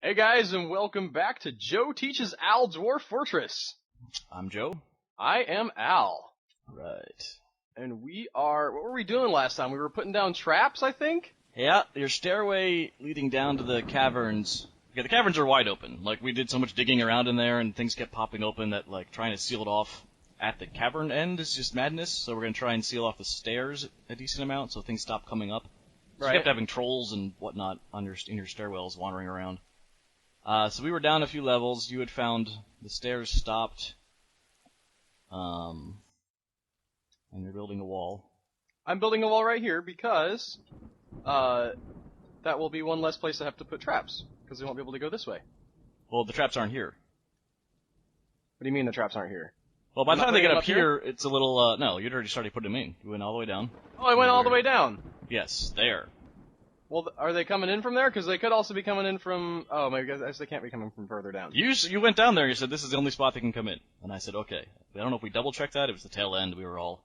Hey guys, and welcome back to Joe Teaches Al Dwarf Fortress. I'm Joe. I am Al. Right. And what were we doing last time? We were putting down traps, I think? Yeah, your stairway leading down to the caverns. Okay, the caverns are wide open. Like, we did so much digging around in there, and things kept popping open that, like, trying to seal it off at the cavern end is just madness. So we're going to try and seal off the stairs a decent amount so things stop coming up. So you kept having trolls and whatnot in your stairwells wandering around. So we were down a few levels. You had found the stairs stopped. And you're building a wall. I'm building a wall right here because that will be one less place I have to put traps, because they won't be able to go this way. Well, the traps aren't here. What do you mean the traps aren't here? Well, by the time they get up here, it's a little, no, you'd already started putting them in. You went all the way down. Oh, I went all the way down? Yes, there. Well, are they coming in from there? Because they could also be coming in from... Oh, maybe I guess they can't be coming from further down. You went down there and you said, this is the only spot they can come in. And I said, okay. I don't know if we double-checked that. It was the tail end. We were all...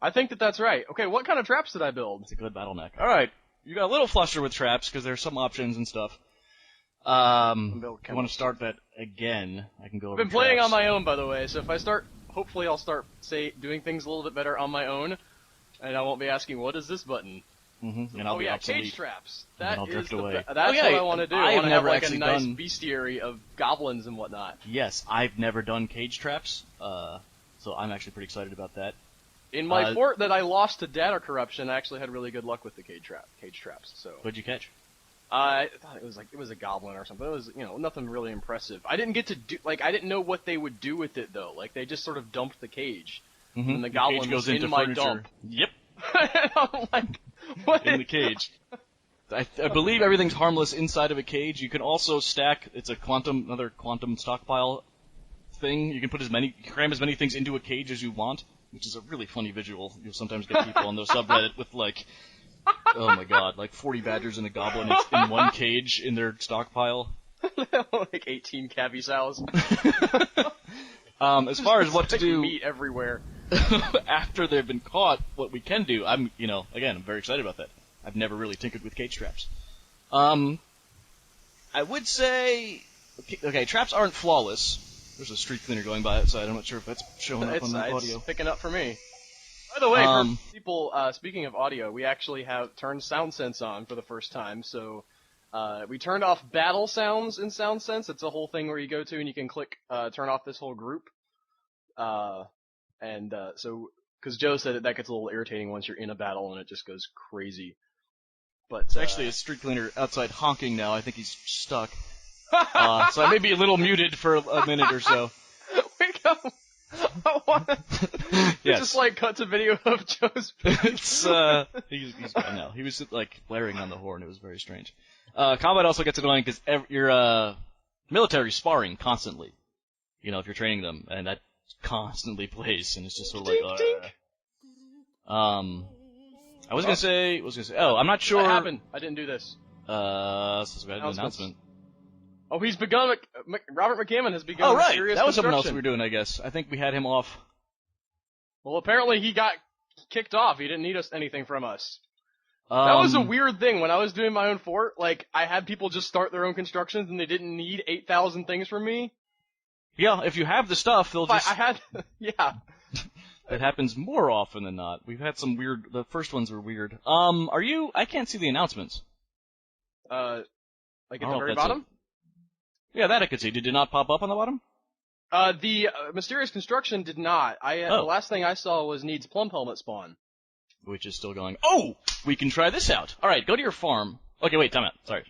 I think that's right. Okay, what kind of traps did I build? It's a good bottleneck. Alright, you got a little fluster with traps, because there's some options and stuff. If you want to start that again, I can go over I've been playing on my own, by the way, so if I start... Hopefully I'll start, doing things a little bit better on my own, and I won't be asking, what is this button? Mm-hmm. And I'll be obsolete. Cage traps. That is drift away. That's what I want to do. I want to have like a nice done... bestiary of goblins and whatnot. Yes, I've never done cage traps, so I'm actually pretty excited about that. In my fort that I lost to data corruption, I actually had really good luck with the cage traps. So. What'd you catch? I thought it was a goblin or something. It was, nothing really impressive. I didn't get to do, I didn't know what they would do with it though. Like, they just sort of dumped the cage. Mm-hmm. And the goblin goes was into in my furniture. dump. Yep. And I'm like, what? In the cage. I believe everything's harmless inside of a cage. You can also stack, it's another quantum stockpile thing. You can put cram as many things into a cage as you want, which is a really funny visual. You'll sometimes get people on the subreddit with like, oh my god, like 40 badgers and a goblin in one cage in their stockpile. Like 18 cavi sows. As far as what to do meat everywhere. after they've been caught, what we can do, I'm very excited about that. I've never really tinkered with cage traps. I would say, okay, traps aren't flawless. There's a street cleaner going by outside. I'm not sure if that's showing up on the audio. It's picking up for me. By the way, for people, speaking of audio, we actually have turned SoundSense on for the first time, so we turned off battle sounds in SoundSense. It's a whole thing where you go to and you can click turn off this whole group. So, because Joe said that gets a little irritating once you're in a battle and it just goes crazy. But it's actually a street cleaner outside honking now. I think he's stuck. So I may be a little muted for a minute or so. Wake up! Yes. Just like cut to video of Joe's face. He's gone now. He was like blaring on the horn. It was very strange. Combat also gets annoying because you're military sparring constantly. If you're training them, and that constantly plays, and it's just sort of like. I was gonna say. Oh, I'm not sure. What happened? I didn't do this. So we had an announcement. Oh, he's begun. Robert McCammon has begun. Oh, right. Serious that was something else construction. we were doing, I guess. I think we had him off. Well, apparently he got kicked off. He didn't need anything from us. That was a weird thing. When I was doing my own fort, I had people just start their own constructions, and they didn't need 8,000 things from me. Yeah, if you have the stuff, they'll just... yeah. It happens more often than not. We've had some weird... The first ones were weird. I can't see the announcements. At the very bottom? Yeah, that I could see. Did it not pop up on the bottom? The mysterious construction did not. The last thing I saw was needs plum helmet spawn. Which is still going, oh! We can try this out. Alright, go to your farm. Okay, wait, time out. Sorry.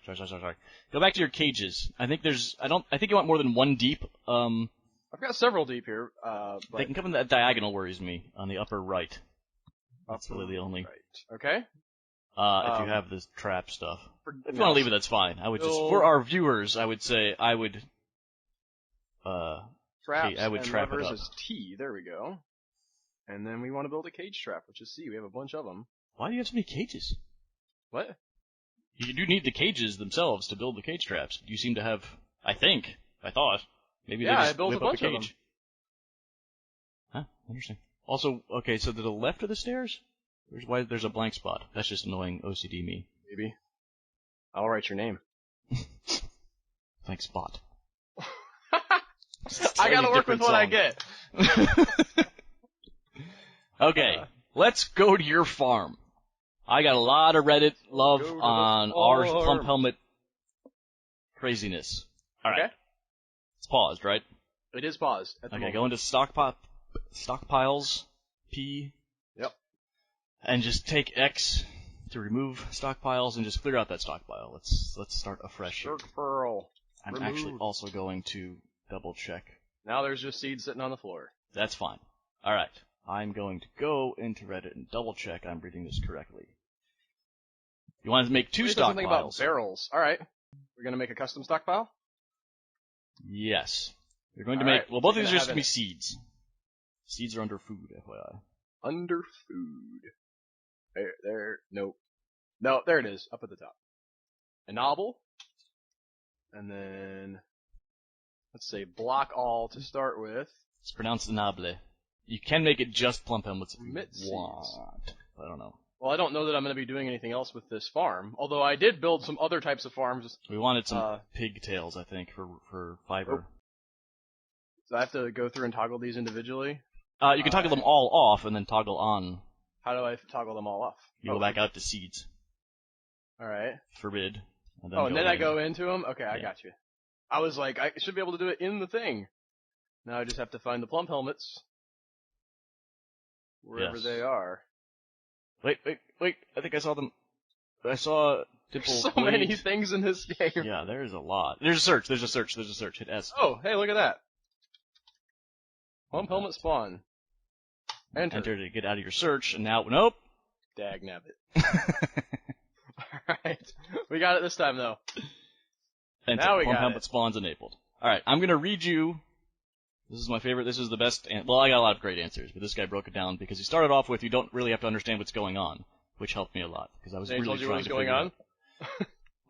Go back to your cages. I think you want more than one deep. I've got several deep here, They can come in that diagonal worries me, on the upper right. That's really the only. Right. Okay. If you have this trap stuff. If you want to leave it, that's fine. I would for our viewers, I would say, I would trap it up. Is T, there we go. And then we want to build a cage trap, which is C. We have a bunch of them. Why do you have so many cages? What? You do need the cages themselves to build the cage traps. You seem to have, I thought. Maybe they just I built a bunch of them. Huh? Interesting. Also, okay, so to the left of the stairs? There's a blank spot. That's just annoying OCD me. Maybe. I'll write your name. Thanks, bot. I gotta work with what I get. Okay, let's go to your farm. I got a lot of Reddit love on our Plump Helmet craziness. Alright. Okay. It's paused, right? It is paused at the moment. Go into stockpiles, P. Yep. And just take X to remove stockpiles and just clear out that stockpile. Let's start afresh here. Pearl. I'm actually also going to double check. Now there's just seeds sitting on the floor. That's fine. Alright. I'm going to go into Reddit and double check I'm reading this correctly. You want to make 2 stockpiles. Something about barrels. Alright. We're gonna make a custom stockpile? Yes. We're going to make, well, both of these are just going to be seeds. Seeds are under food, FYI. Under food. Nope. No, there it is, up at the top. A knobble. And then, let's say block all to start with. It's pronounced nable. You can make it just plump helmets if you Seeds. want. I don't know. Well, I don't know that I'm going to be doing anything else with this farm. Although I did build some other types of farms. We wanted some pigtails, I think, for fiber. Oh. So I have to go through and toggle these individually? You can toggle them all off and then toggle on. How do I toggle them all off? You go back out to seeds. Alright. Forbid. And then I go into them? Okay, I got you. I was like, I should be able to do it in the thing. Now I just have to find the plump helmets. Wherever they are. Wait. I think I saw them. I saw There's so many things in this game. Yeah, there's a lot. There's a search. Hit S. Oh, hey, look at that. Plump helmet spawn. Enter to get out of your search, and now, nope. Dagnabbit. Alright. We got it this time, though. Enter. Now we Plump got helmet it. spawn's enabled. Alright, I'm gonna read you. This is my favorite. This is the best. Well, I got a lot of great answers, but this guy broke it down because he started off with, you don't really have to understand what's going on, which helped me a lot, because I was really trying to figure out. Did he tell you what was going on?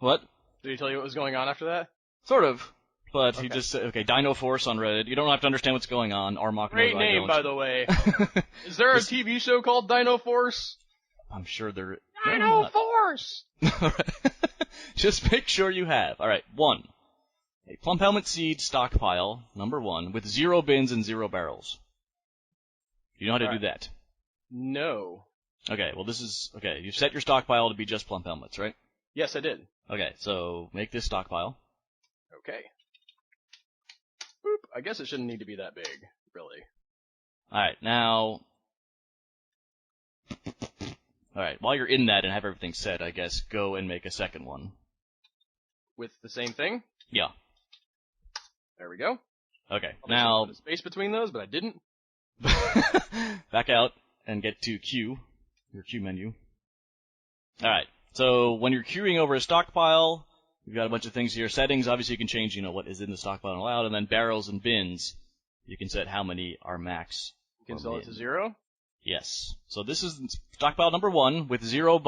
What? Did he tell you what was going on after that? Sort of. But he just said, okay, Dino Force on Reddit. You don't have to understand what's going on. Armok Great knows name, by the way. Is there a TV show called Dino Force? I'm sure there is. Dino Force! Just make sure you have. Alright, 1. A plump helmet seed stockpile, number 1, with 0 bins and 0 barrels. You know how to do that? No. Okay, well this is, okay, you've set your stockpile to be just plump helmets, right? Yes, I did. Okay, so make this stockpile. Okay. Boop. I guess it shouldn't need to be that big, really. Alright, now... Alright, while you're in that and have everything set, I guess, go and make a second one. With the same thing? Yeah. There we go. Okay, I'll now... put a space between those, but I didn't. Back out and get to queue, your queue menu. Alright, so when you're queuing over a stockpile, you've got a bunch of things here. Settings, obviously you can change, what is in the stockpile and allowed, and then barrels and bins, you can set how many are max. You can set it to 0? Yes. So this is stockpile number 1 with 0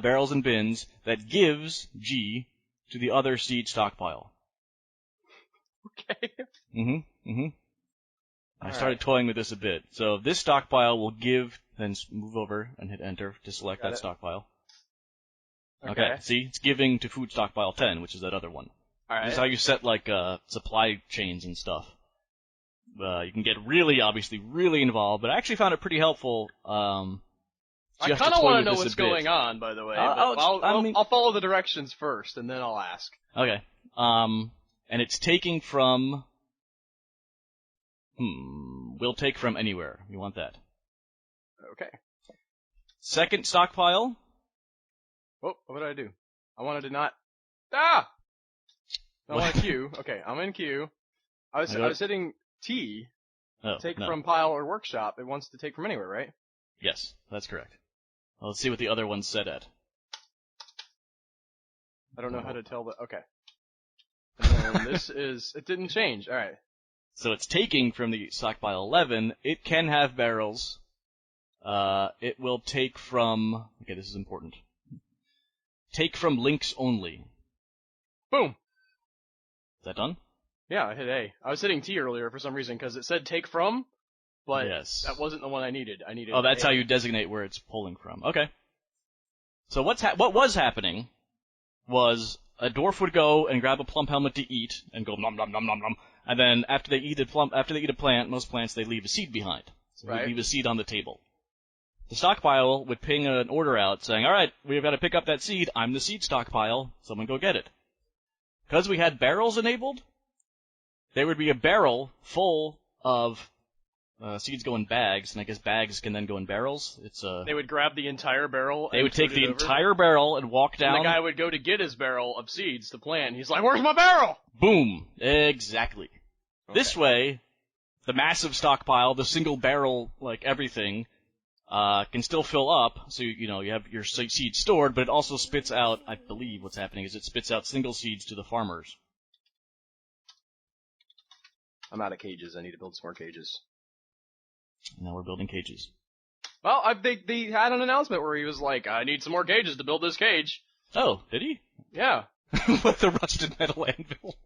barrels and bins that gives G to the other seed stockpile. Okay. I started toying with this a bit. So this stockpile will give, then move over and hit enter to select that stockpile. Okay. See, it's giving to food stockpile 10, which is that other one. Alright. This is how you set, supply chains and stuff. You can get really involved, but I actually found it pretty helpful, I kind of want to know what's going on, by the way. I'll follow the directions first, and then I'll ask. Okay. And it's taking from... We'll take from anywhere. You want that. Okay. Second stockpile. Oh, what did I do? I wanted to not... Ah! I want a Q. Okay, I'm in Q. I was hitting T. Take from pile or workshop. It wants to take from anywhere, right? Yes, that's correct. Well, let's see what the other one's set at. I don't know how to tell the... Okay. And then this is... It didn't change. Alright. So it's taking from the stockpile 11. It can have barrels. It will take from... Okay, this is important. Take from links only. Boom! Is that done? Yeah, I hit A. I was hitting T earlier for some reason, because it said take from, but that wasn't the one I needed. I needed that's A. how you designate where it's pulling from. Okay. So what was happening was, a dwarf would go and grab a plump helmet to eat and go nom nom nom nom nom, and then after they eat a plant, most plants they leave a seed behind. So they leave a seed on the table. The stockpile would ping an order out saying, "All right, we've got to pick up that seed. I'm the seed stockpile. Someone go get it." Because we had barrels enabled, there would be a barrel full of seeds go in bags, and I guess bags can then go in barrels. They would grab the entire barrel. They would take the entire barrel and walk down. And the guy would go to get his barrel of seeds to plant. He's like, "Where's my barrel?" Boom. Exactly. Okay. This way, the massive stockpile, the single barrel, like everything, can still fill up. So you have your seeds stored, but it also spits out. I believe what's happening is it spits out single seeds to the farmers. I'm out of cages. I need to build some more cages. Now we're building cages. Well, they had an announcement where he was like, "I need some more cages to build this cage." Oh, did he? Yeah. With the rusted metal anvil.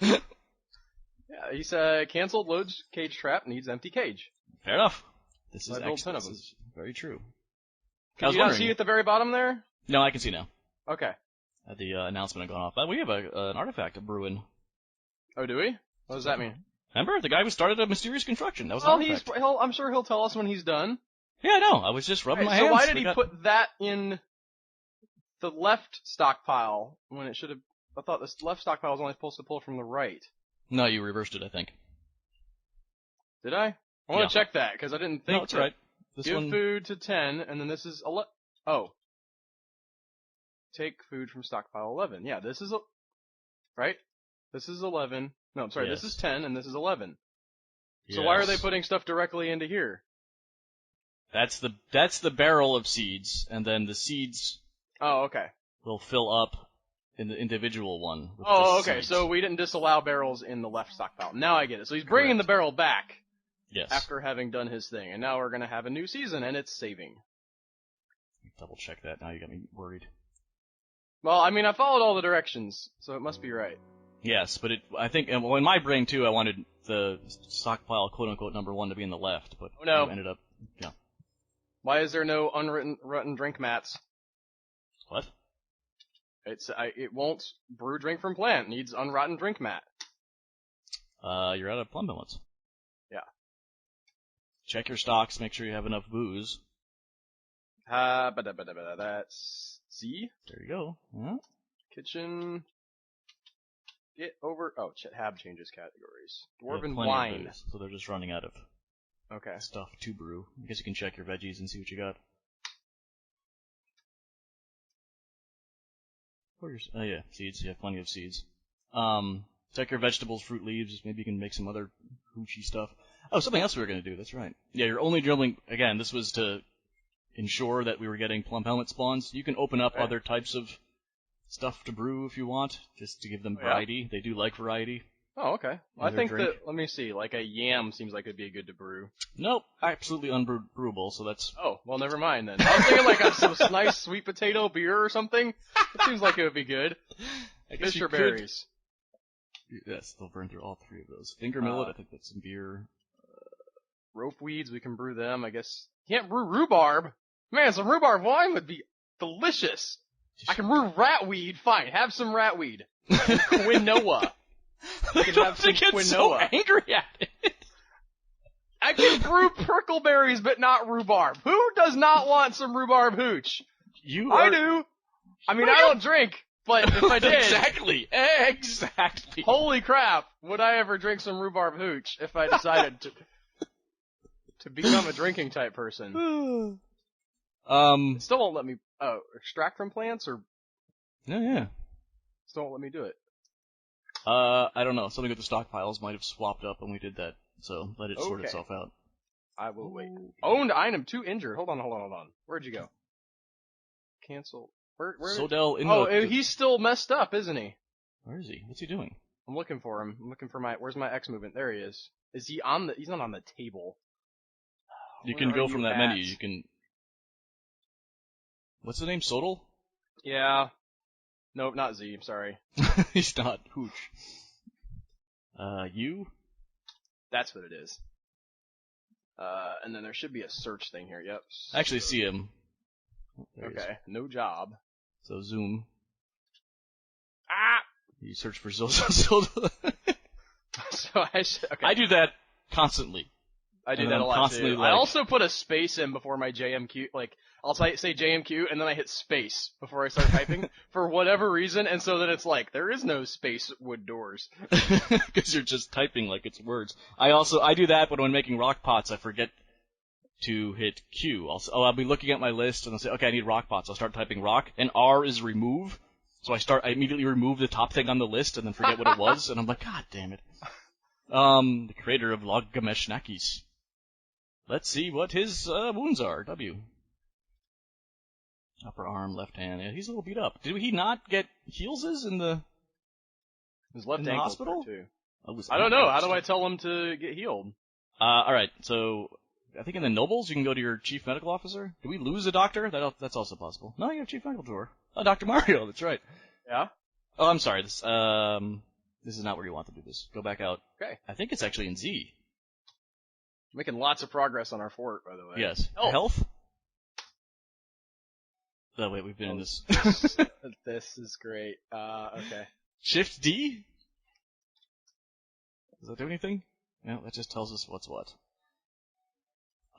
Yeah, he said, "Canceled loads cage trap, needs empty cage." Fair enough. This is very true. Can you not see at the very bottom there? No, I can see now. Okay. The announcement had gone off. But we have an artifact brewing. Oh, do we? What does that mean? Remember, the guy who started a mysterious construction. That was I'm sure he'll tell us when he's done. Yeah, no, I was just rubbing my hands. So why did he put that in the left stockpile when it should have... I thought this left stockpile was only supposed to pull from the right. No, you reversed it, I think. Did I? I want to check that, because I didn't think... No, it's right. Give food to 10, and then this is... Oh. Take food from stockpile 11. Yeah, this is... Right? This is 11... No, I'm sorry, This is 10, and this is 11. So why are they putting stuff directly into here? That's the barrel of seeds, and then the seeds... Oh, okay. Will fill up in the individual one. Oh, okay, so we didn't disallow barrels in the left stockpile. Now I get it. So he's bringing the barrel back. Yes. After having done his thing, and now we're going to have a new season, and it's saving. Double check that, now you got me worried. Well, I mean, I followed all the directions, so it must be right. Yes, but I think, in my brain too, I wanted the stockpile, quote-unquote, number 1 to be in the left, but ended up, yeah. Why is there no unwritten drink mats? What? It won't brew drink from plant, needs unrotten drink mat. You're out of plum pellets. Yeah. Check your stocks, make sure you have enough booze. That's C. There you go. Yeah. Kitchen... Get over... Oh, Hab changes categories. Dwarven wine. So they're just running out of stuff to brew. I guess you can check your veggies and see what you got. Oh yeah, seeds. You have plenty of seeds. Check your vegetables, fruit, leaves. Maybe you can make some other hoochie stuff. Oh, something else we were going to do. That's right. Yeah, you're only drilling... Again, this was to ensure that we were getting plum helmet spawns. You can open up other types of stuff to brew if you want, just to give them variety. They do like variety. Oh, okay. Well, I think that, let me see, like a yam seems like it'd be good to brew. Nope, absolutely unbrewable, so that's... Oh, well, never mind then. I was thinking like some nice sweet potato beer or something. It seems like it would be good. Fisher berries. Yes, they'll burn through all 3 of those. Finger millet, I think that's some beer. Rope weeds, we can brew them, I guess. Can't brew rhubarb. Man, some rhubarb wine would be delicious. I can brew ratweed. Fine, have some ratweed. Quinoa. I don't think it's so angry at it. I can brew prickleberries, but not rhubarb. Who does not want some rhubarb hooch? I do. I mean, I don't drink, but if I did... Exactly. Holy crap. Would I ever drink some rhubarb hooch if I decided to become a drinking type person? It still won't let me extract from plants, or... Yeah. Still won't let me do it. I don't know. Something with the stockpiles might have swapped up when we did that, so let it sort itself out. I will wait. Owned item 2 injured. Hold on. Where'd you go? Cancel. Where? Sodell in he's still messed up, isn't he? Where is he? What's he doing? I'm looking for him. I'm looking for where's my X movement? There he is. Is he he's not on the table. You can go from that menu. You can... What's the name? Sodal? Yeah. Nope, not Z, I'm sorry. He's not Hooch. You? That's what it is. And then there should be a search thing here, yep. I actually see him. Okay, no job. So zoom. Ah! You search for Zilda. So okay. I do that constantly. I do and that I'm a lot constantly too. like- I also put a space in before my JMQ. Like, I'll say JMQ, and then I hit space before I start typing for whatever reason, and so then it's like, there is no space wood doors. Because you're just typing like it's words. I do that, but when making rock pots, I forget to hit Q. I'll be looking at my list, and I'll say, okay, I need rock pots. I'll start typing rock, and R is remove. So I immediately remove the top thing on the list, and then forget what it was, and I'm like, God damn it. The creator of Loggameshnakis. Let's see what his wounds are. W. Upper arm, left hand. Yeah, he's a little beat up. Did he not get healses in the His left in the ankle hospital? too. Oh, his I don't know. How ankle. do I tell him to get healed? Alright, so I think in the Nobles you can go to your chief medical officer. Do we lose a doctor? That's also possible. No, you have chief medical tour. Oh, Dr. Mario, that's right. Yeah? Oh, I'm sorry. This is not where you want to do this. Go back out. Okay. I think it's actually in Z. Making lots of progress on our fort, by the way. Yes. Health. Oh, wait, we've been in this. This is great. Okay. Shift D? Does that do anything? No, that just tells us what's what.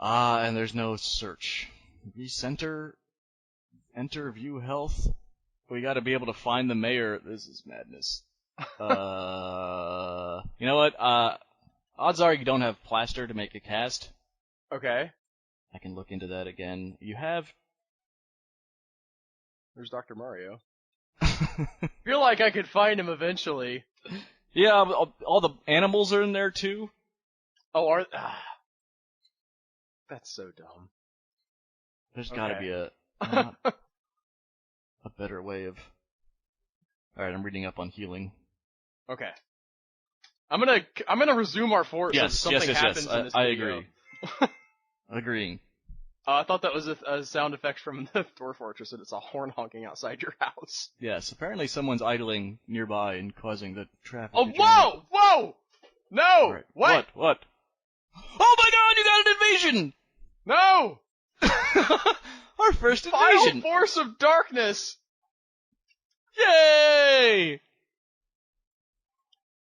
And there's no search. Recenter. Enter view health. We gotta be able to find the mayor. This is madness. You know what? Odds are you don't have plaster to make a cast. Okay. I can look into that again. You have... There's Dr. Mario. Feel like I could find him eventually. Yeah, all the animals are in there too. Oh, that's so dumb. There's gotta Okay. be a better way of... Alright, I'm reading up on healing. Okay. I'm gonna resume our fort so something happens in this I video. agree. Agreeing. I thought that was a sound effect from the Dwarf Fortress, and it's a horn honking outside your house. Yes, apparently someone's idling nearby and causing the traffic. Oh, to jam. whoa! Whoa! No! All right. What? What? Oh my god, you got an invasion! No! Our first Final invasion! Force of Darkness! Yay!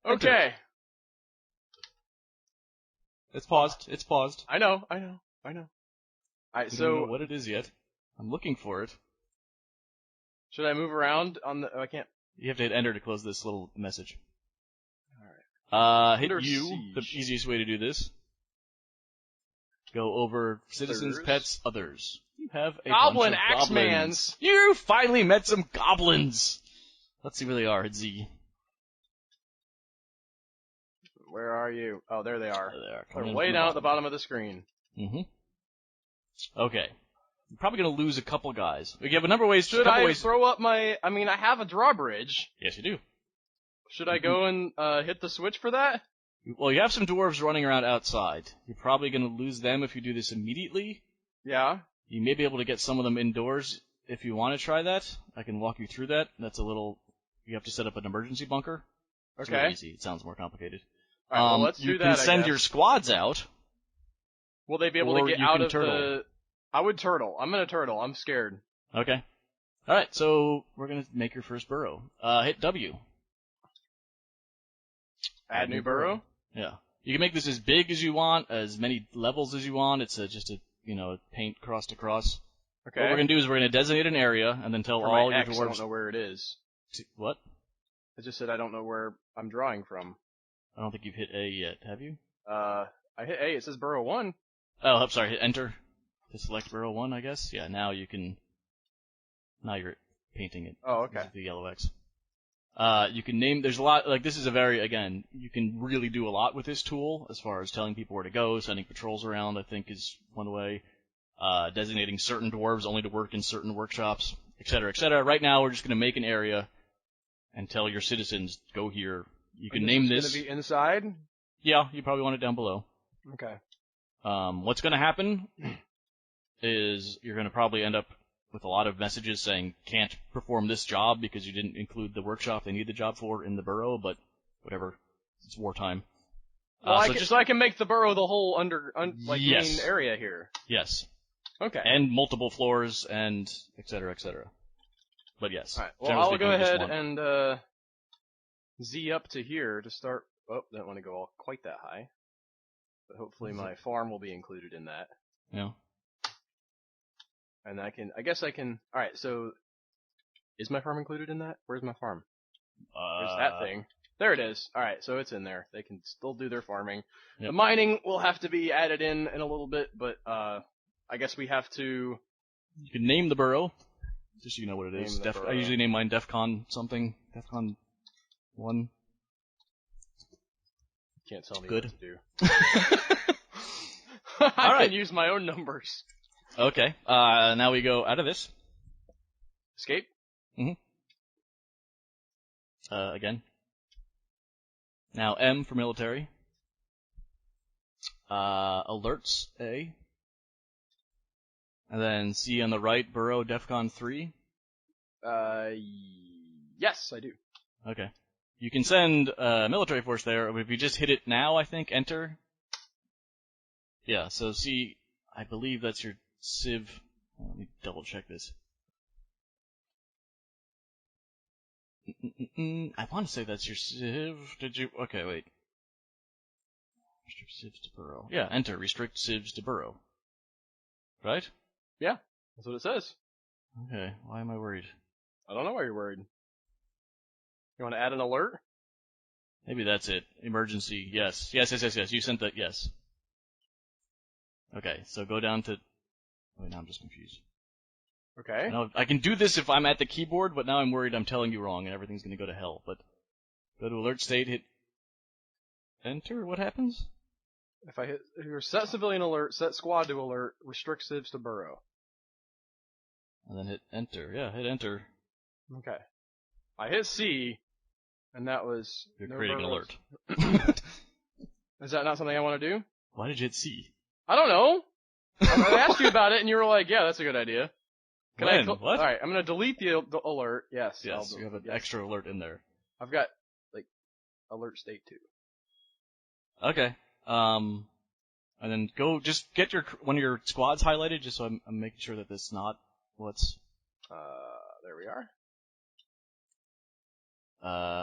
Okay. It's paused. It's paused. I know. Alright, We don't so, know what it is yet. I'm looking for it. should I move around on the, I can't. You have to hit enter to close this little message. Alright. Hit Under U, siege. the easiest way to do this. Go over citizens, Others. pets, others. You have a Goblin bunch of Axemans. goblins. You finally met some goblins! Let's see where they are. Hit Z. Where are you? Oh, there they are. There they are. They're Coming in way from down at the bottom of the screen. Mm-hmm. Okay. You're probably gonna lose a couple guys. We have a number of ways. Should I throw up my, I have a drawbridge. Yes, you do. Should I go and hit the switch for that? Well, you have some dwarves running around outside. You're probably gonna lose them if you do this immediately. Yeah. You may be able to get some of them indoors if you want to try that. I can walk you through that. That's a little... You have to set up an emergency bunker. It's Okay. really easy. It sounds more complicated. Alright, well, let's do that, You can send I your guess. squads out. Will they be able or to get you out can of turtle. the... I would turtle. I'm gonna turtle. I'm scared. Okay. Alright, so we're gonna make your first burrow. Hit W. Add new burrow? Yeah. You can make this as big as you want, as many levels as you want. It's just a paint cross to cross. Okay. What we're gonna do is we're gonna designate an area and then tell For all my your X, dwarves. I don't know where it is. What? I just said I don't know where I'm drawing from. I don't think you've hit A yet, have you? I hit A. It says burrow 1. Oh, I'm sorry. Hit enter to select burrow 1, I guess. Yeah. Now you can. Now you're painting it. Oh, okay. With the yellow X. You can name. There's a lot. Like this is a very again. You can really do a lot with this tool as far as telling people where to go, sending patrols around. I think is one way. Designating certain dwarves only to work in certain workshops, etc., etc. Right now, we're just going to make an area and tell your citizens go here. You can name this. Is it gonna be inside? Yeah, you probably want it down below. Okay. What's going to happen is you're going to probably end up with a lot of messages saying can't perform this job because you didn't include the workshop they need the job for in the burrow, but whatever. It's wartime. Well, so I can make the burrow the whole Yes. main area here. Yes. Okay. And multiple floors and etc., etc. But yes. Alright, well, generally I'll speaking, go you just ahead want- and Z up to here to start. Oh, don't want to go quite that high. But hopefully my farm will be included in that. Yeah. And I guess I can. Alright, so. Is my farm included in that? Where's my farm? There's that thing. There it is. Alright, so it's in there. They can still do their farming. Yep. The mining will have to be added in a little bit, but, I guess we have to. You can name the burrow. Just so you know what it is. Burrow. I usually name mine Defcon something. Defcon 1. Can't tell me Good. what to do. I can use my own numbers. Okay. Now we go out of this. Escape? Again. Now M for military. Alerts A. And then C on the right, burrow, Defcon 3. Yes, I do. Okay. You can send military force there, but if you just hit it now, I think, enter. Yeah, so C, I believe that's your Civ. Let me double check this. I want to say that's your Civ. Did you? Okay, wait. Restrict civs to burrow. Yeah, enter. Restrict civs to burrow. Right? Yeah, that's what it says. Okay, why am I worried? I don't know why you're worried. You want to add an alert? Maybe that's it. Emergency. Yes. Yes. You sent that. Yes. Okay, so go down to. Wait, now I'm just confused. Okay. Now, I can do this if I'm at the keyboard, but now I'm worried I'm telling you wrong and everything's going to go to hell. But go to alert state, hit enter. What happens? If you're set civilian alert, set squad to alert, restrict civs to burrow. And then hit enter. Yeah, hit enter. Okay. I hit C, and that was. You're creating an alert. Is that not something I want to do? Why did you hit C? I don't know. I asked you about it, and you were like, "Yeah, that's a good idea." What? All right, I'm gonna delete the alert. Yes. Yes, you have an extra alert in there. I've got like alert state 2. Okay. And then go just get one of your squads highlighted, just so I'm making sure that this is not what's. There we are.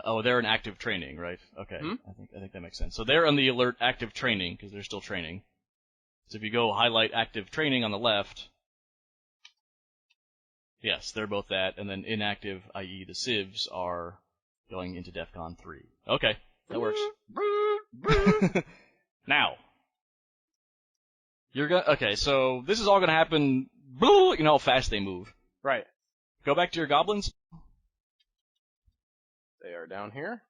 Oh, they're in active training, right? Okay. I think that makes sense. So they're on the alert active training because they're still training. So if you go highlight active training on the left, yes, they're both that, and then inactive, i.e. the civs, are going into Defcon 3. Okay, that works. Now, okay, so this is all gonna happen, you know how fast they move. Right. Go back to your goblins. They are down here.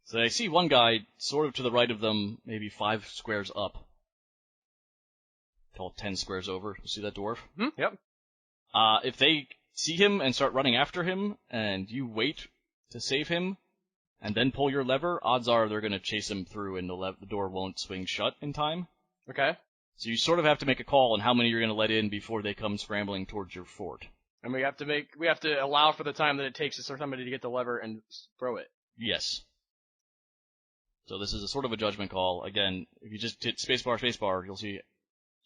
So I see one guy sort of to the right of them, maybe 5 squares up. Call it 10 squares over. You see that dwarf? Yep. If they see him and start running after him, and you wait to save him, and then pull your lever, odds are they're going to chase him through and the door won't swing shut in time. Okay. So you sort of have to make a call on how many you're going to let in before they come scrambling towards your fort. And we have to allow for the time that it takes for somebody to get the lever and throw it. Yes. So this is a sort of a judgment call. Again, if you just hit spacebar, you'll see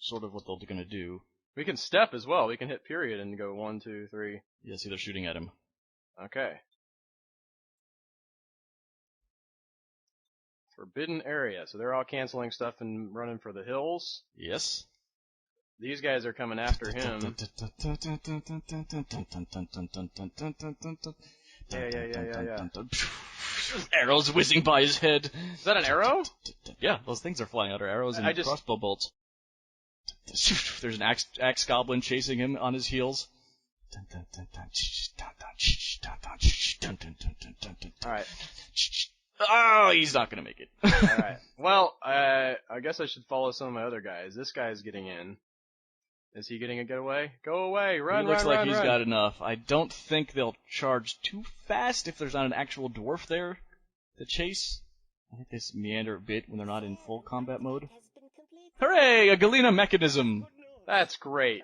sort of what they're going to do. We can step as well. We can hit period and go 1, 2, 3. Yeah, see, they're shooting at him. Okay. Forbidden area. So they're all canceling stuff and running for the hills. Yes. These guys are coming after him. Yeah. Arrows whizzing by his head. Is that an arrow? Yeah, those things are flying out. Are arrows and crossbow bolts. There's an axe goblin chasing him on his heels. Alright. Oh, he's not gonna make it. Alright. Well, I guess I should follow some of my other guys. This guy's getting in. Is he getting a getaway? Go away! Run, He looks run, like run, he's run. got enough. I don't think they'll charge too fast if there's not an actual dwarf there to chase. I think they meander a bit when they're not in full combat mode. Hooray! A Galena mechanism! That's great.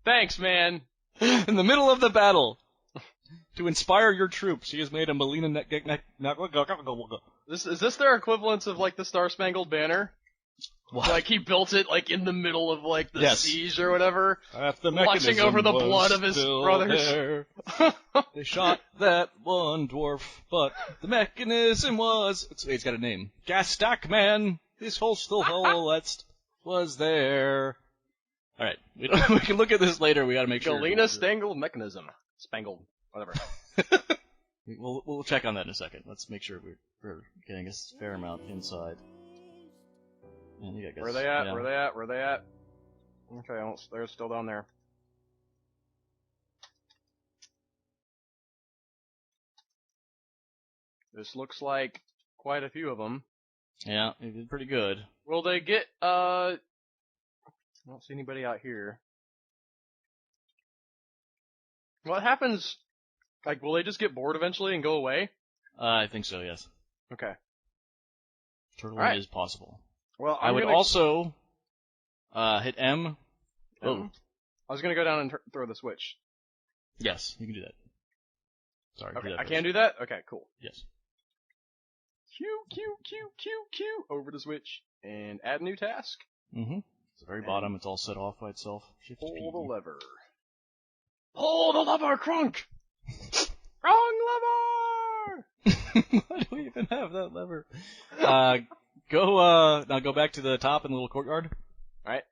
Thanks, man. In the middle of the battle, to inspire your troops, he has made a Galena Is this their equivalent of like the Star-Spangled Banner? What? Like, he built it, like, in the middle of, like, the Yes. siege or whatever. The watching over the blood of his brothers. There. They shot that one dwarf, but the mechanism was... It's got a name. Gas Stack Man. This whole that was there. Alright, we can look at this later. We gotta make sure. Galena-Spangled mechanism. Spangled. Whatever. We'll check on that in a second. Let's make sure we're getting a fair amount inside. Where are they at? Yeah. Where are they at? Where are they at? Okay, they're still down there. This looks like quite a few of them. Yeah, they did pretty good. Will they get, I don't see anybody out here. What happens, like, will they just get bored eventually and go away? I think so, yes. Okay. Turtling is possible. Well, I would also hit M. Oh. I was gonna go down and throw the switch. Yes, you can do that. Sorry. Okay, I can do that? Okay, cool. Yes. Q. Over the switch. And add new task. Mm-hmm. At the very bottom, it's all set off by itself. Shift Pull P. the lever. Pull the lever, Crunk! Wrong lever! Why do we even have that lever? Now go back to the top in the little courtyard. Alright.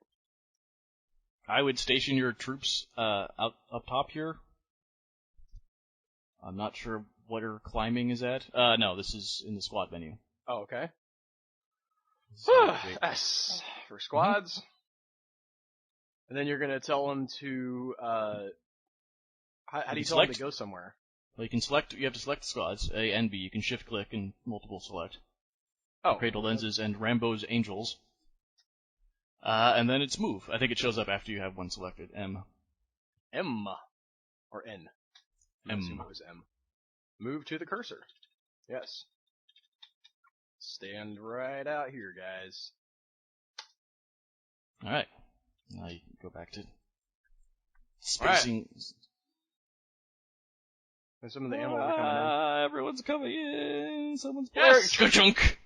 I would station your troops up top here. I'm not sure what your climbing is at. No, this is in the squad menu. Oh, okay. S for squads. Mm-hmm. And then you're gonna tell them to, how do you tell them to go somewhere? Well, you have to select the squads, A and B. You can shift click and multiple select. Oh. Cradle Lenses and Rambo's Angels. And then it's move. I think it shows up after you have one selected. M. Or N. M. It was M. Move to the cursor. Yes. Stand right out here, guys. Alright. Now you can go back to spacing. Right. And some of the animals are coming in. Everyone's coming in. Someone's Chunk.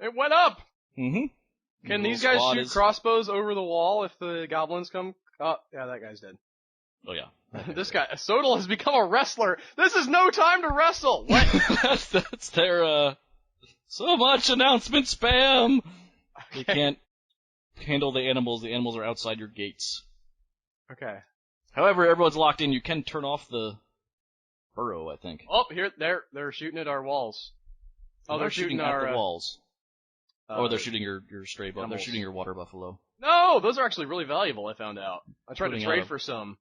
It went up! Mm-hmm. Can these guys shoot crossbows over the wall if the goblins come? Oh, yeah, that guy's dead. Oh, yeah. This guy, Sodal has become a wrestler. This is no time to wrestle! What? that's their, so much announcement spam! Okay. You can't handle the animals. The animals are outside your gates. Okay. However, everyone's locked in. You can turn off the burrow, I think. Oh, here, they're shooting at our walls. Oh, they're shooting at our the walls. Or they're shooting your stray buffalo. They're shooting your water buffalo. No, those are actually really valuable, I found out. I tried to trade for some.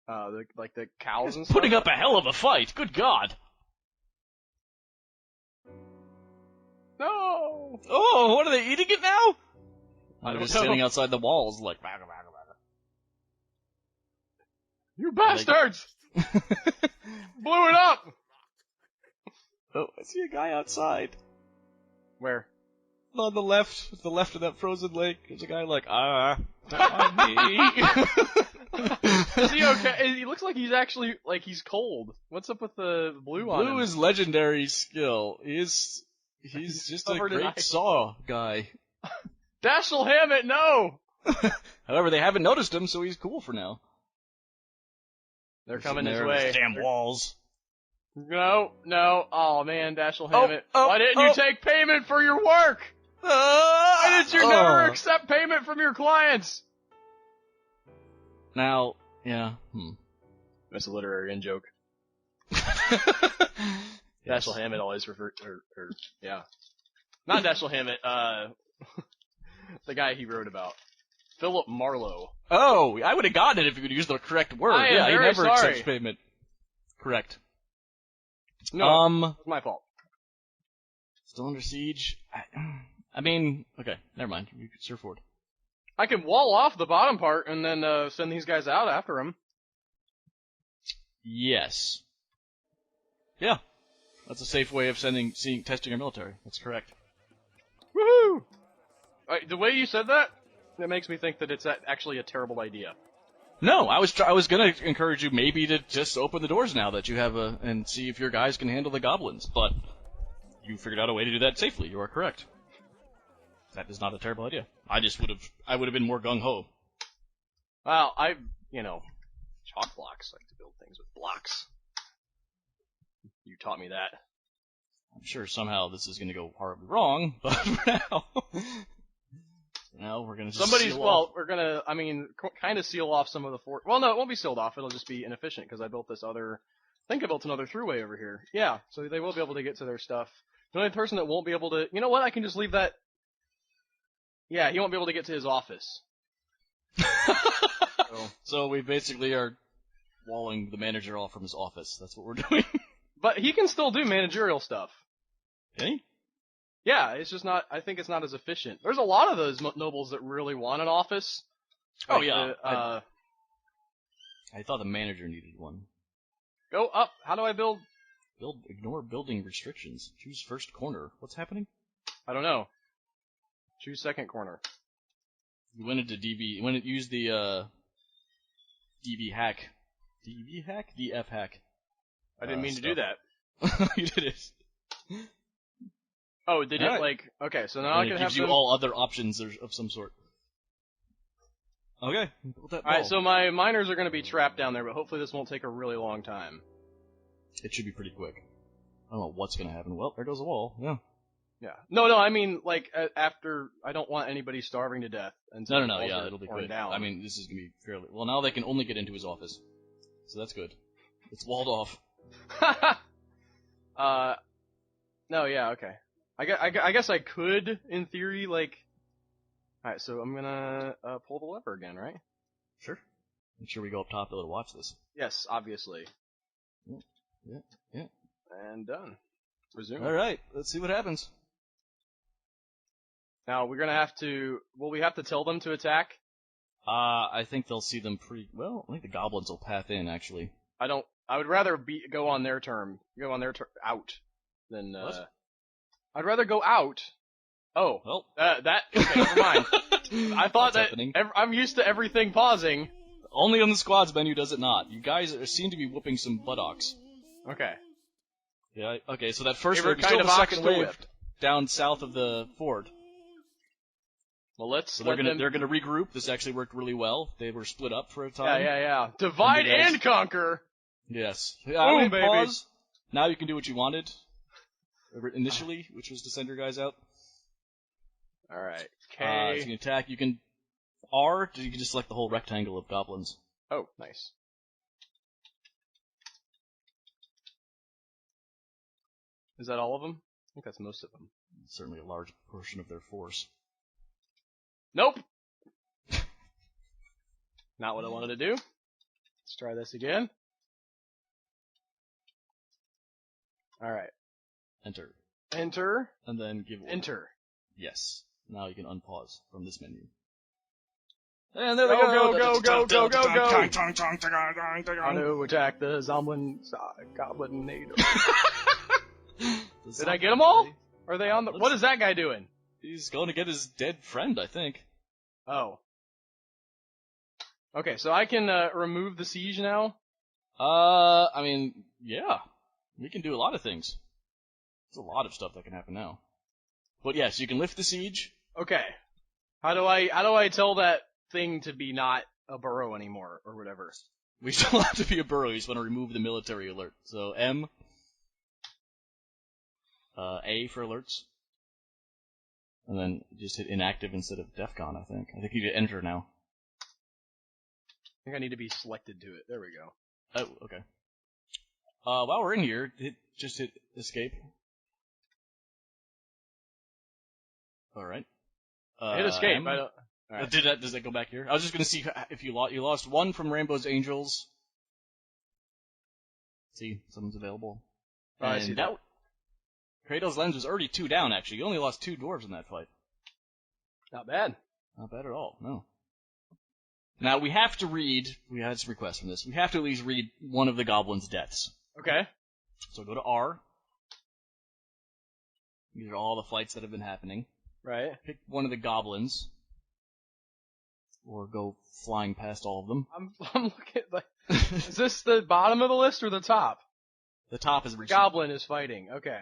Like the cows and stuff. Putting up a hell of a fight, good god! No! Oh, what are they, eating it now? I'm just standing outside the walls like... You bastards! Blew it up! Oh, I see a guy outside. Where? On the left of that frozen lake, there's a guy like, not me. Is he okay? He looks like he's actually, like, he's cold. What's up with the blue on him? Blue is legendary skill. He's just a great saw guy. Dashiell Hammett, no! However, they haven't noticed him, so he's cool for now. They're coming his way. Damn walls. No. Oh man, Dashiell Hammett. Why didn't you take payment for your work? Why did you never accept payment from your clients? Now, yeah. That's a literary in-joke. Yes. Dashiell Hammett always referred, yeah. Not Dashiell Hammett, the guy he wrote about. Philip Marlowe. Oh, I would have gotten it if you could use the correct word. He never accepts payment. Correct. No, it's my fault. Still under siege? I mean, okay, never mind. You can surf forward. I can wall off the bottom part and then send these guys out after him. Yes. Yeah. That's a safe way of testing our military. That's correct. Woohoo! The way you said that makes me think that it's actually a terrible idea. No, I was gonna encourage you maybe to just open the doors now that you have and see if your guys can handle the goblins, but you figured out a way to do that safely. You are correct. That is not a terrible idea. I would have been more gung ho. Well, chalk blocks. I like to build things with blocks. You taught me that. I'm sure somehow this is going to go horribly wrong, but for now we're going to just we're going to, kind of seal off some of the fort. Well, no, it won't be sealed off. It'll just be inefficient because I built I think I built another throughway over here. Yeah, so they will be able to get to their stuff. The only person that won't be able to, you know what? I can just leave that. Yeah, he won't be able to get to his office. So we basically are walling the manager off from his office. That's what we're doing. But he can still do managerial stuff. Can he? Yeah, it's just not. I think it's not as efficient. There's a lot of those nobles that really want an office. Oh yeah. I thought the manager needed one. Go up. How do I build? Ignore building restrictions. Choose first corner. What's happening? I don't know. Choose second corner. You went into DB. When it used the DB hack. DB hack? DF hack. I didn't mean to do that. You did it. Oh, did it like... Okay, so now I can have gives you all other options of some sort. Okay. Alright, so my miners are going to be trapped down there, but hopefully this won't take a really long time. It should be pretty quick. I don't know what's going to happen. Well, there goes a wall. Yeah. Yeah. No, I mean, like, after... I don't want anybody starving to death. No, yeah, it'll be quick. Down. I mean, this is going to be fairly... Well, now they can only get into his office. So that's good. It's walled off. No, yeah, okay. I guess I could, in theory, like... Alright, so I'm gonna pull the lever again, right? Sure. Make sure we go up top to watch this. Yes, obviously. Yeah. And done. Resume. Alright, let's see what happens. Now, we're gonna have to... Will we have to tell them to attack? I think they'll see them pretty... Well, I think the goblins will path in, actually. I would rather go on their turn. Go on their out. Than, What? I'd rather go out. Oh. Well. Okay, never mind. I thought What's happening? I'm used to everything pausing. Only on the squads menu does it not. You guys seem to be whooping some buttocks. Okay. Yeah, okay, so that first wave, wave, still the second wave down south of the ford. Well, so they're gonna regroup. This actually worked really well. They were split up for a time. Yeah. Divide and conquer! Yes. Boom, baby. Pause. Now you can do what you wanted initially, which was to send your guys out. Alright. So you can attack. You can R, you can just select the whole rectangle of goblins. Oh, nice. Is that all of them? I think that's most of them. Certainly a large portion of their force. Nope! Not what I wanted to do. Let's try this again. Alright. Enter. Enter. And then give order. Enter. Yes. Now you can unpause from this menu. And there we go! Go! On to attack the Goblin NATO. Did I get them all? Are they on the... What is that guy doing? He's going to get his dead friend, I think. Oh. Okay, so I can remove the siege now? I mean, yeah. We can do a lot of things. There's a lot of stuff that can happen now. But yes, you can lift the siege. Okay. How do I tell that thing to be not a burrow anymore, or whatever? We still have to be a burrow, you just want to remove the military alert. So M. A for alerts. And then just hit inactive instead of DEFCON, I think. I think you need to enter now. I think I need to be selected to it. There we go. Oh, okay. While we're in here, just hit escape. Alright. Hit escape. I don't... Right. Does that go back here? I was just gonna see if you lost one from Rainbow's Angels. See, someone's available. Oh, I see that. Kratos' Lens was already 2 down, actually. You only lost 2 dwarves in that fight. Not bad. Not bad at all, no. Now, we have to read... We had some requests from this. We have to at least read one of the goblins' deaths. Okay. So go to R. These are all the fights that have been happening. Right. Pick one of the goblins. Or go flying past all of them. I'm looking like... Is this the bottom of the list or the top? The top is recent. Goblin is fighting. Okay.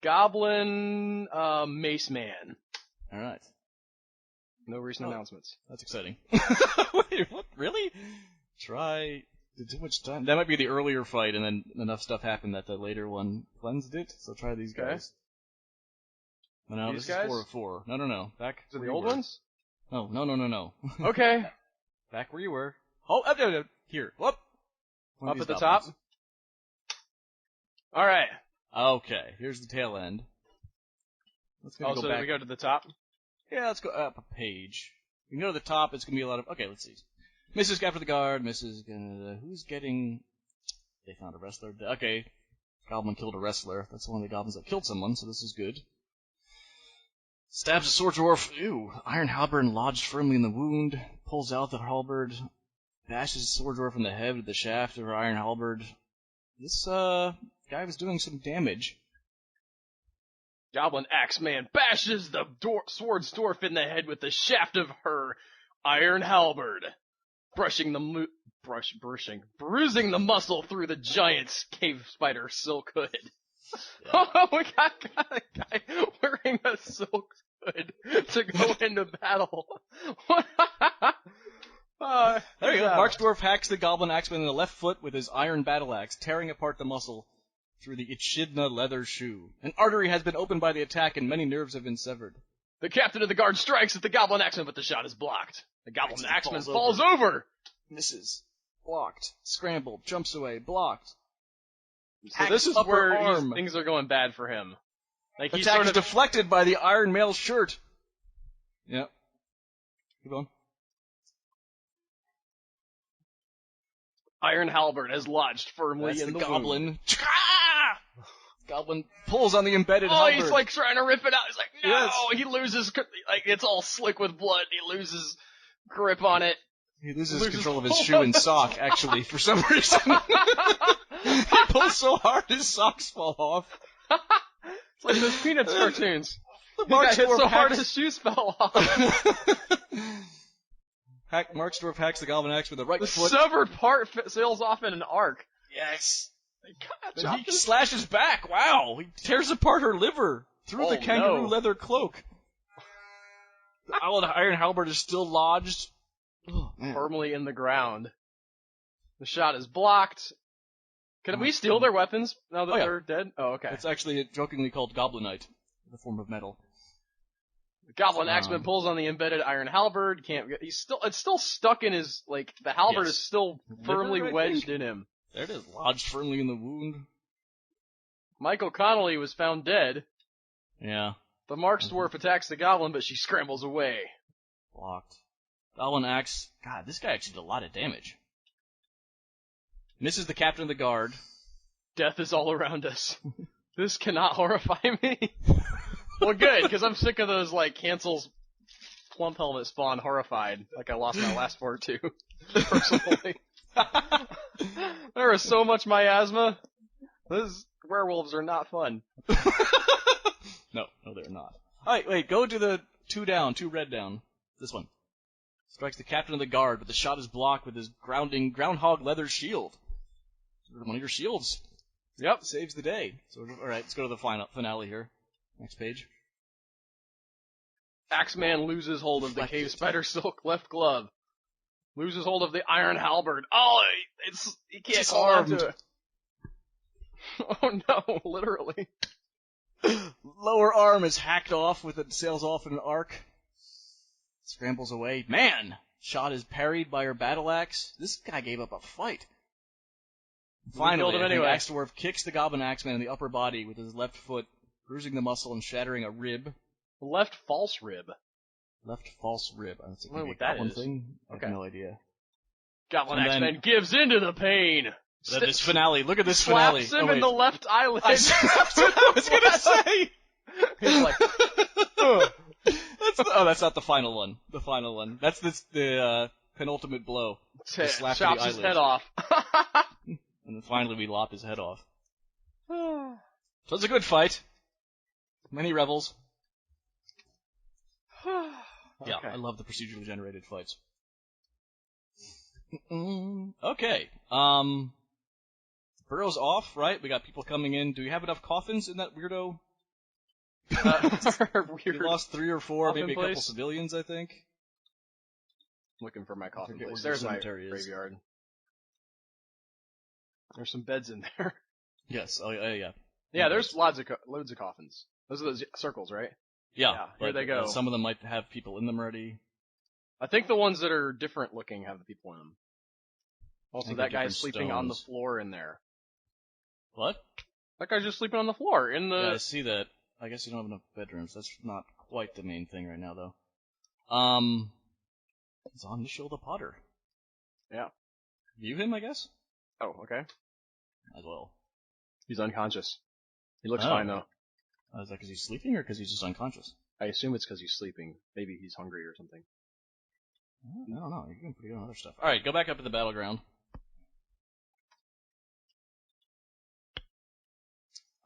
Goblin, Mace Man. Alright. No recent announcements. That's exciting. Wait, what? Really? Try... Did too much time. That might be the earlier fight, and then enough stuff happened that the later one cleansed it. So try these guys. No, These this guys? is 4 of 4. No. Back Is it where the you old were. ones? No. Okay. Back where you were. Oh, up there. Here. Whoop. Up at the top? Alright. Okay, here's the tail end. Let's go So back. we go to the top? Yeah, let's go up a page. We can go to the top. It's gonna be a lot of. Okay, let's see. Mrs. Capture the Guard. Who's getting? They found a wrestler. Okay, Goblin killed a wrestler. That's one of the goblins that killed someone. So this is good. Stabs a sword dwarf. Ew. Iron halberd lodged firmly in the wound. Pulls out the halberd. Bashes the sword dwarf in the head with the shaft of her iron halberd. This guy was doing some damage. Goblin Axeman bashes the sword's dwarf in the head with the shaft of her iron halberd, bruising the muscle through the giant's cave spider silk hood. Yeah. Oh, we got a guy wearing a silk hood to go into battle. There you go. Mark's dwarf hacks the goblin axeman in the left foot with his iron battle axe, tearing apart the muscle through the echidna leather shoe. An artery has been opened by the attack, and many nerves have been severed. The captain of the guard strikes at the goblin axeman, but the shot is blocked. The goblin axeman falls over. Misses. Blocked. Scrambled. Jumps away. Blocked. So this is where things are going bad for him. Like he's attack is deflected by the iron mail shirt. Yep. Keep going. Iron halberd has lodged firmly in the goblin. Wound. Goblin pulls on the embedded halberd. He's like trying to rip it out. He's like, no! Yes. He loses, like, it's all slick with blood. He loses grip on it. He loses control of his shoe and sock, actually, for some reason. He pulls so hard his socks fall off. It's like those Peanuts cartoons. He got hit so hard his shoes fell off. Mark's dwarf hacks the goblin axe with the right foot. The severed part sails off in an arc. Yes. Then he slashes back. Wow. He tears apart her liver through the kangaroo leather cloak. The iron halberd is still lodged firmly in the ground. The shot is blocked. Can we steal their weapons now that they're dead? Oh, okay. It's actually jokingly called goblinite, the form of metal. The goblin axeman pulls on the embedded iron halberd. It's still stuck in his, like, the halberd is still firmly wedged in him. There it is, lodged firmly in the wound. Michael Connolly was found dead. Yeah. The Mark's dwarf attacks the goblin, but she scrambles away. Blocked. Goblin axe. God, this guy actually did a lot of damage. Misses the captain of the guard. Death is all around us. This cannot horrify me. Well, good, because I'm sick of those, like, cancels plump helmet spawn horrified, like I lost my last war to, personally. There is so much miasma. Those werewolves are not fun. No, they're not. Alright, wait, go to the 2 down, 2 red down. This one. Strikes the captain of the guard, but the shot is blocked with his groundhog leather shield. One of your shields. Yep, saves the day. So, alright, let's go to the finale here. Next page. Axeman loses hold of the cave spider silk left glove. Loses hold of the iron halberd. Oh, he can't hold on to it. Oh no, literally. Lower arm is hacked off with it sails off in an arc. Scrambles away. Man! Shot is parried by her battle axe. This guy gave up a fight. Finally, the axe dwarf kicks the goblin axeman in the upper body with his left foot, bruising the muscle and shattering a rib. Left false rib. Left false rib. I don't know what that is. Thing. I have no idea. Goblin axeman gives into the pain. This finale. Look at this finale. Slaps him in the left eyelid. That's what I was gonna say. He's like, that's not the final one. The final one. That's the penultimate blow. Chops his head off. And then finally we lop his head off. So it's a good fight. Many revels. Yeah, I love the procedurally generated fights. Okay. Burrow's off, right? We got people coming in. Do we have enough coffins in that weirdo We lost 3 or 4, maybe a couple place? civilians, I think. Looking for my coffin forget place. where the There's my cemetery is. graveyard. There's some beds in there. Yes. Oh yeah. Yeah, there's loads of coffins. Those are the circles, right? Yeah. Here they go. Some of them might have people in them already. I think the ones that are different looking have the people in them. Also, that guy's sleeping on the floor in there. What? That guy's just sleeping on the floor in the... Yeah, I see that. I guess you don't have enough bedrooms. That's not quite the main thing right now, though. It's on the show the Potter. Yeah. View him, I guess? Oh, okay. As well. He's unconscious. He looks fine, though. Is that because he's sleeping, or because he's just unconscious? I assume it's because he's sleeping. Maybe he's hungry or something. I don't know. You're doing pretty good on other stuff. Alright, go back up to the battleground.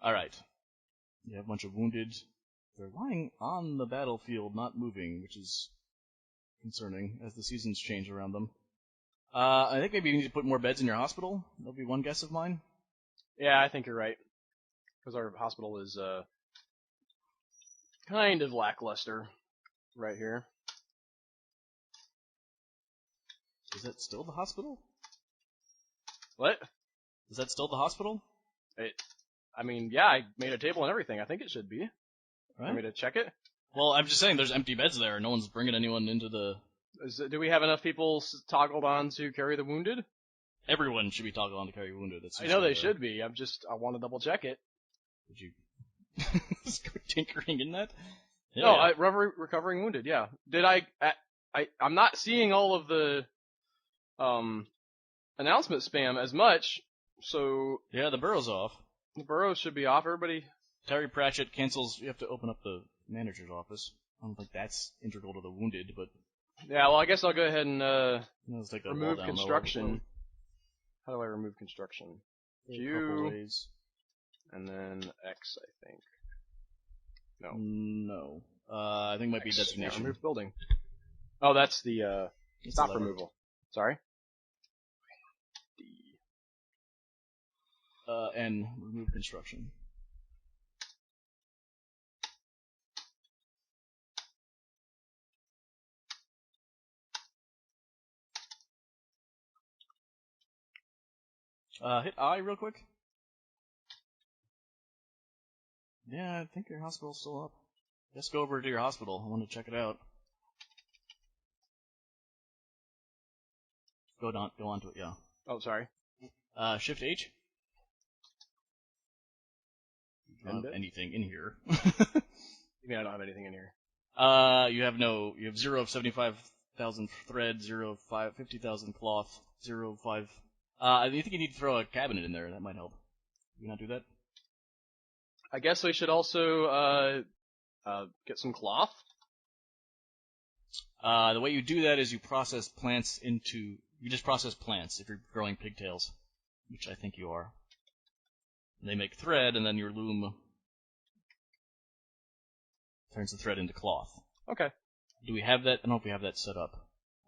Alright. You have a bunch of wounded. They're lying on the battlefield, not moving, which is concerning as the seasons change around them. I think maybe you need to put more beds in your hospital. That'll be one guess of mine. Yeah, I think you're right. Because our hospital is, kind of lackluster right here. Is that still the hospital? What? Is that still the hospital? I mean, yeah, I made a table and everything. I think it should be. Right. Want me to check it? Well, I'm just saying there's empty beds there. No one's bringing anyone into the... Do we have enough people toggled on to carry the wounded? Everyone should be toggled on to carry wounded. I know they should be. I want to double check it. Would you just go tinkering in that? Yeah, no, yeah. Recovering wounded, yeah. Did I'm not seeing all of the, announcement spam as much, so... Yeah, the burrow's off. The burrow should be off, everybody. Terry Pratchett cancels, you have to open up the manager's office. I don't think that's integral to the wounded, but... Yeah, well, I guess I'll go ahead and, let's take that remove wall down, construction. How do I remove construction? Q, and then X, I think. No. No. I think it might be designation. Yeah, remove building. Oh, that's the, stop removal. Sorry? N, remove construction. Hit I real quick. Yeah, I think your hospital's still up. Just go over to your hospital. I want to check it out. Go on to it, yeah. Oh, sorry. Shift H. You don't have anything in here. You mean I don't have anything in here? You have 0 of 75,000 thread, 0 of 50,000 cloth, 0 of 5. I think you need to throw a cabinet in there. That might help. Do you not do that? I guess we should also, get some cloth. The way you do that is you process plants you just process plants if you're growing pigtails, which I think you are. They make thread, and then your loom turns the thread into cloth. Okay. Do we have that? I don't know if we have that set up.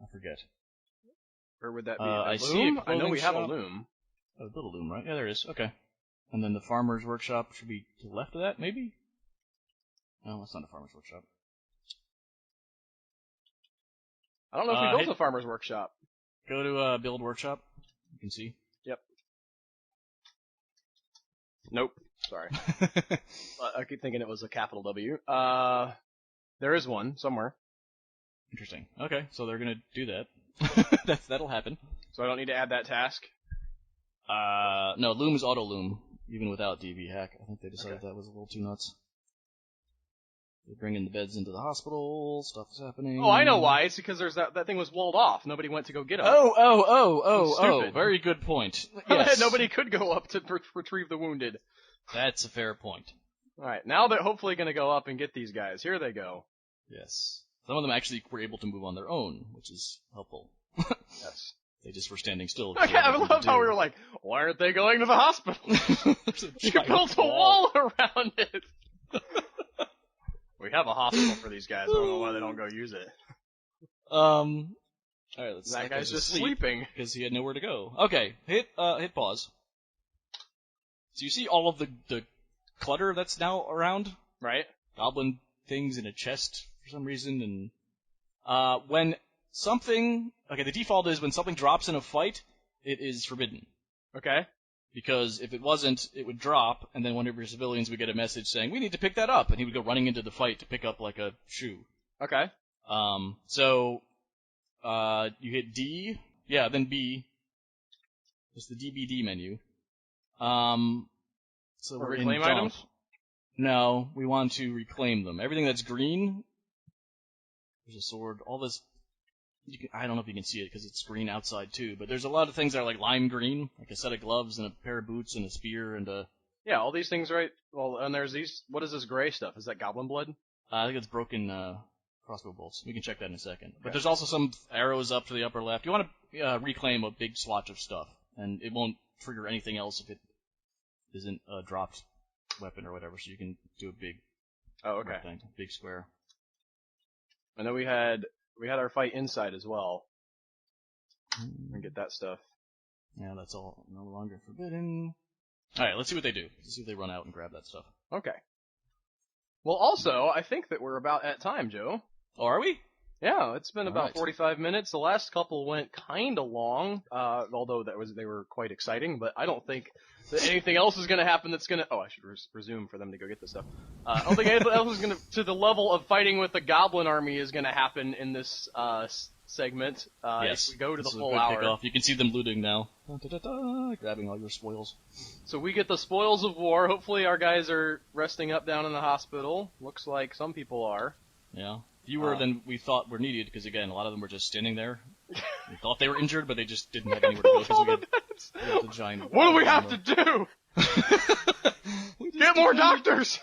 I forget. Where would that be? I loom? see I know we have a loom. A little loom, right? Yeah, there it is. Okay. And then the farmer's workshop should be to the left of that, maybe? No, that's not a farmer's workshop. I don't know if we built a farmer's workshop. Go to build workshop. You can see. Yep. Nope. Sorry. I keep thinking it was a capital W. There is one somewhere. Interesting. Okay, so they're gonna do that. That'll happen. So I don't need to add that task? No, loom is auto loom, even without DB hack. I think they decided that was a little too nuts. They're bringing the beds into the hospital, stuff is happening. Oh, I know why. It's because there's that thing was walled off. Nobody went to go get them. Oh, very good point. Yes. Nobody could go up to retrieve the wounded. That's a fair point. Alright, now they're hopefully going to go up and get these guys. Here they go. Yes. Some of them actually were able to move on their own, which is helpful. Yes. They just were standing still. Okay, I love how we were like, why aren't they going to the hospital? You built a wall around it. We have a hospital for these guys. I don't know why they don't go use it. Alright, let's That guy's just sleeping. Because he had nowhere to go. Okay, hit pause. So you see all of the clutter that's now around? Right. goblin things in a chest for some reason, and when something... Okay, the default is when something drops in a fight, it is forbidden. Okay. Because if it wasn't, it would drop, and then one of your civilians would get a message saying, we need to pick that up, and he would go running into the fight to pick up, like, a shoe. Okay. You hit D, then B. It's the DBD menu. So we're in reclaim dump. items? No, we want to reclaim them. Everything that's green, there's a sword, all this, I don't know if you can see it because it's green outside too, but there's a lot of things that are like lime green, like a set of gloves and a pair of boots and a spear and a... Yeah, all these things, right? Well, and there's these, what is this gray stuff? Is that goblin blood? I think it's broken crossbow bolts. We can check that in a second. Okay. But there's also some arrows up to the upper left. You want to reclaim a big swatch of stuff, and it won't trigger anything else if it isn't a dropped weapon or whatever, so you can do a big rectangle, big square. And then we had our fight inside as well. And get that stuff. Yeah, that's all no longer forbidden. Alright, let's see what they do. Let's see if they run out and grab that stuff. Okay. Well, also, I think that we're about at time, Joe. Oh, are we? Yeah, it's been about 45 minutes. The last couple went kinda long, although they were quite exciting, but I don't think that anything else is gonna happen that's gonna... Oh, I should resume for them to go get this stuff. I don't think anything else is gonna... To the level of fighting with the goblin army is gonna happen in this, segment. Yes. If we go to the This is full a good hour. kickoff. You can see them looting now. Grabbing all your spoils. So we get the spoils of war. Hopefully our guys are resting up down in the hospital. Looks like some people are. Yeah. Fewer than we thought were needed, because again, a lot of them were just standing there. We thought they were injured, but they just didn't have anywhere to go because we had the giant... What do we have to do? Get more doctors!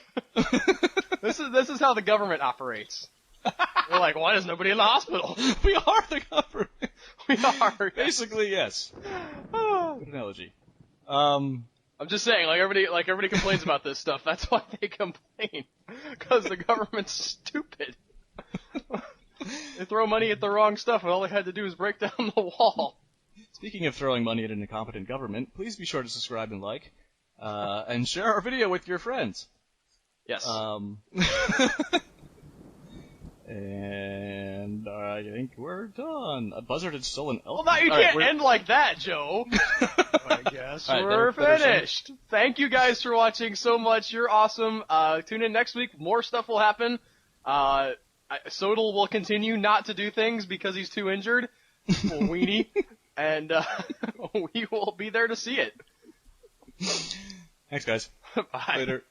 This is how the government operates. We're like, why is nobody in the hospital? We are the government. We are. Basically, yes. Good analogy. I'm just saying, like everybody complains about this stuff. That's why they complain. Because the government's stupid. They throw money at the wrong stuff, and all they had to do is break down the wall. Speaking of throwing money at an incompetent government, please be sure to subscribe and like, and share our video with your friends. Yes. And I think we're done. A buzzard had stolen elk. Well, now you can't end like that, Joe. I guess we're finished. Thank you guys for watching so much. You're awesome. Tune in next week. More stuff will happen. Sodal will continue not to do things because he's too injured. Little weenie. And we will be there to see it. Thanks, guys. Bye. Later.